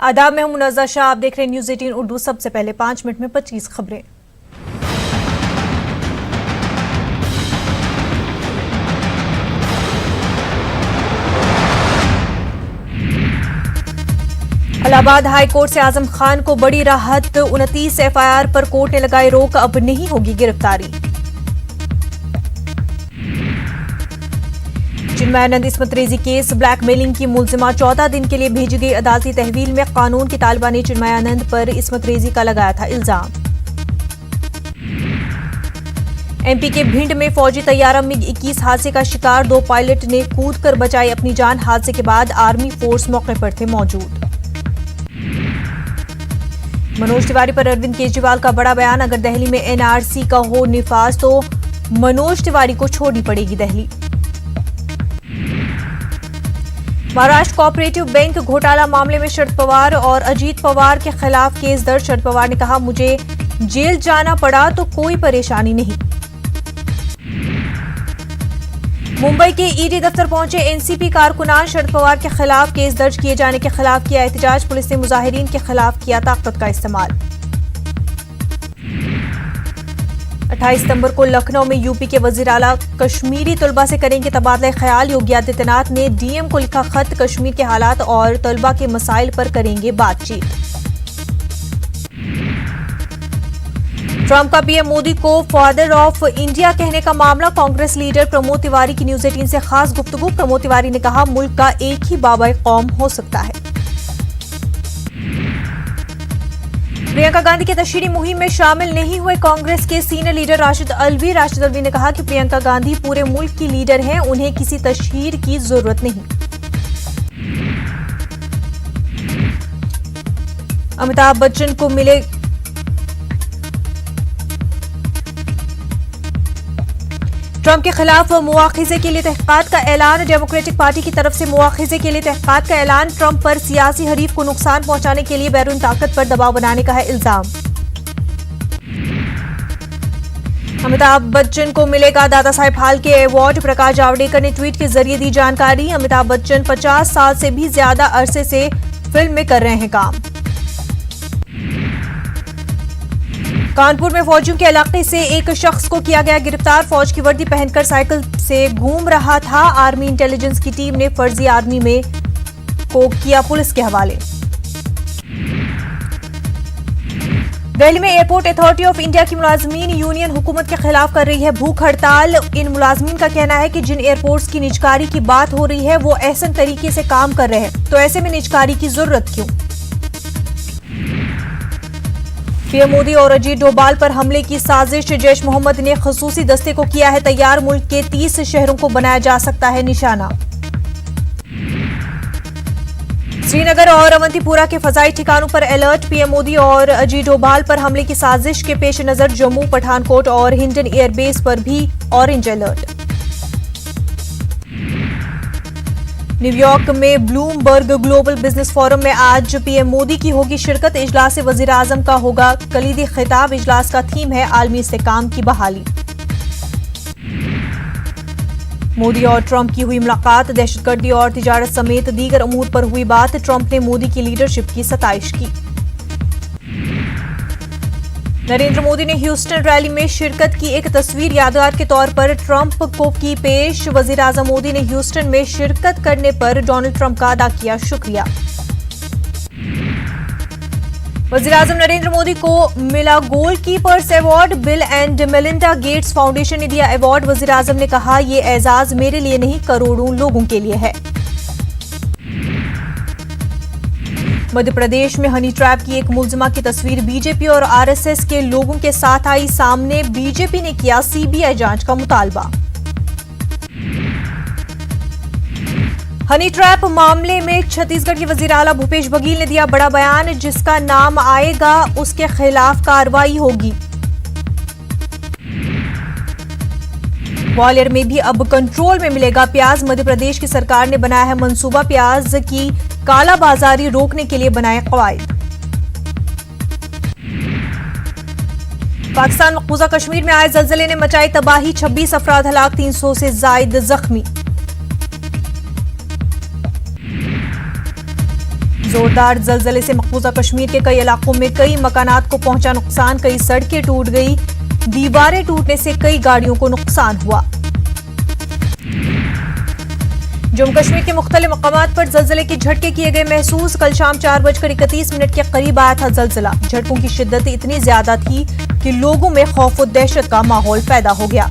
आदाब में हूं मुनज़्ज़ा शाह। आप देख रहे हैं न्यूज़ 18 उर्दू। सबसे पहले 5 मिनट में 25 खबरें। इलाहाबाद हाई कोर्ट से आजम खान को बड़ी राहत। 29 एफआईआर पर कोर्ट ने लगाई रोक, अब नहीं होगी गिरफ्तारी। चिन्मयानंद इस्मत रेजी केस ब्लैकमेलिंग की मुलजिमा 14 दिन के लिए भेजी गई अदालती तहवील में कानून की तालिबा ने चिन्मयानंद पर इस्मत रेजी का लगाया था इल्जाम। एमपी के भिंड में फौजी तैयारा MiG-21 हादसे का शिकार, 2 पायलट ने कूद कर बचाई अपनी जान। हादसे के बाद आर्मी फोर्स मौके पर थे मौजूद। मनोज तिवारी पर अरविंद केजरीवाल का बड़ा बयान, अगर दिल्ली में NRC का हो निफाज तो मनोज तिवारी को छोड़नी पड़ेगी दिल्ली। महाराष्ट्र कोऑपरेटिव बैंक घोटाला मामले में शरद पवार और अजीत पवार के खिलाफ केस दर्ज। शरद पवार ने कहा, मुझे जेल जाना पड़ा तो कोई परेशानी नहीं। मुंबई के ईडी दफ्तर पहुंचे एनसीपी कारकुनान। शरद पवार के खिलाफ केस दर्ज किए जाने के खिलाफ किया एहतजाज। पुलिस ने मुजाहिरीन के खिलाफ किया ताकत का इस्तेमाल। 28 सितंबर को लखनऊ में यूपी के वजीर आला कश्मीरी तलबा से करेंगे तबादला ख्याल। योगी आदित्यनाथ ने डीएम को लिखा खत, कश्मीर के हालात और तलबा के मसाइल पर करेंगे बातचीत। ट्रंप का पीएम मोदी को फादर ऑफ इंडिया कहने का मामला, कांग्रेस लीडर प्रमोद तिवारी की न्यूज़ 18 से खास गुफ्तगू। प्रमोद तिवारी ने कहा, मुल्क का एक ही बाबा कौम हो सकता है। प्रियंका गांधी के तशहीरी मुहिम में शामिल नहीं हुए कांग्रेस के सीनियर लीडर राशिद अल्वी। राशिद अल्वी ने कहा कि प्रियंका गांधी पूरे मुल्क की लीडर हैं, उन्हें किसी तशहीर की जरूरत नहीं। अमिताभ बच्चन को मिले ट्रंप के खिलाफ मुआखिजे के लिए तहकीकात का ऐलान। डेमोक्रेटिक पार्टी की तरफ से मुआखिजे के लिए तहकीकात का ऐलान। ट्रंप पर सियासी हरीफ को नुकसान पहुंचाने के लिए बैरून ताकत पर दबाव बनाने का है इल्जाम। अमिताभ बच्चन को मिलेगा दादा साहेब फाल्के अवार्ड। प्रकाश जावड़ेकर ने ट्वीट के जरिए दी जानकारी। अमिताभ बच्चन 50 साल से भी ज्यादा अरसे से फिल्म में कर रहे हैं काम। कानपुर में फौजियों के इलाके से एक शख्स को किया गया गिरफ्तार। फौज की वर्दी पहनकर साइकिल से घूम रहा था। आर्मी इंटेलिजेंस की टीम ने फर्जी आर्मी में को किया पुलिस के हवाले। दिल्ली में एयरपोर्ट अथॉरिटी ऑफ इंडिया की मुलाजमीन यूनियन हुकूमत के खिलाफ कर रही है भूख हड़ताल। इन मुलाजमीन का कहना है कि जिन एयरपोर्ट्स की निजकारी की बात हो रही है वो ऐसे तरीके से काम कर रहे हैं, तो ऐसे में निजकारी की जरूरत क्यों। पीएम मोदी और अजीत डोभाल पर हमले की साजिश। जैश मोहम्मद ने खसूसी दस्ते को किया है तैयार। मुल्क के 30 शहरों को बनाया जा सकता है निशाना। श्रीनगर और अवंतीपुरा के फजाई ठिकानों पर अलर्ट। पीएम मोदी और अजीत डोभाल पर हमले की साजिश के पेश नजर जम्मू, पठानकोट और हिंडन एयरबेस पर भी ऑरेंज अलर्ट। न्यूयॉर्क में ब्लूमबर्ग ग्लोबल बिजनेस फोरम में आज पीएम मोदी की होगी शिरकत। इजलास वजीर आजम का होगा कलीदी खिताब। इजलास का थीम है आलमी इस्तेहकाम की बहाली। मोदी और ट्रंप की हुई मुलाकात। दहशतगर्दी और तिजारत समेत दीगर अमूर पर हुई बात। ट्रंप ने मोदी की लीडरशिप की सताइश की। नरेंद्र मोदी ने ह्यूस्टन रैली में शिरकत की। एक तस्वीर यादगार के तौर पर ट्रंप को की पेश। वजीर आजम मोदी ने ह्यूस्टन में शिरकत करने पर डोनाल्ड ट्रंप का अदा किया शुक्रिया। वजीर आजम नरेंद्र मोदी को मिला goalkeepers award. Bill and Melinda Gates foundation ने दिया अवार्ड। वजीर आजम ने कहा, ये एजाज मेरे लिए नहीं करोड़ों लोगों के लिए है। मध्य प्रदेश में हनी ट्रैप की एक मुलजिमा की तस्वीर बीजेपी और आरएसएस के लोगों के साथ आई सामने। बीजेपी ने किया सीबीआई जांच का मुतालबा। हनी ट्रैप मामले में छत्तीसगढ़ के वजीर आला भूपेश बघेल ने दिया बड़ा बयान। जिसका नाम आएगा उसके खिलाफ कार्रवाई होगी। ग्वालियर में भी अब कंट्रोल में मिलेगा प्याज। मध्य प्रदेश की सरकार ने बनाया है मंसूबा। प्याज की कालाबाजारी रोकने के लिए बनाए कवायद। पाकिस्तान मकबूजा कश्मीर में आए जल्जले ने मचाई तबाही। 26 अफराद हलाक, 300 से जायद जख्मी। जोरदार जलजले से मकबूजा कश्मीर के कई इलाकों में कई मकानात को पहुंचा नुकसान, कई सड़कें टूट गई, दीवारें टूटने से कई गाड़ियों को नुकसान हुआ। जम्मू कश्मीर के मुख्तलिफ मकामात पर जलजले के झटके किए गए महसूस। कल शाम 4:31 के करीब आया था जलजला। झटकों की शिद्दत इतनी ज्यादा थी कि लोगों में खौफ और दहशत का माहौल पैदा हो गया।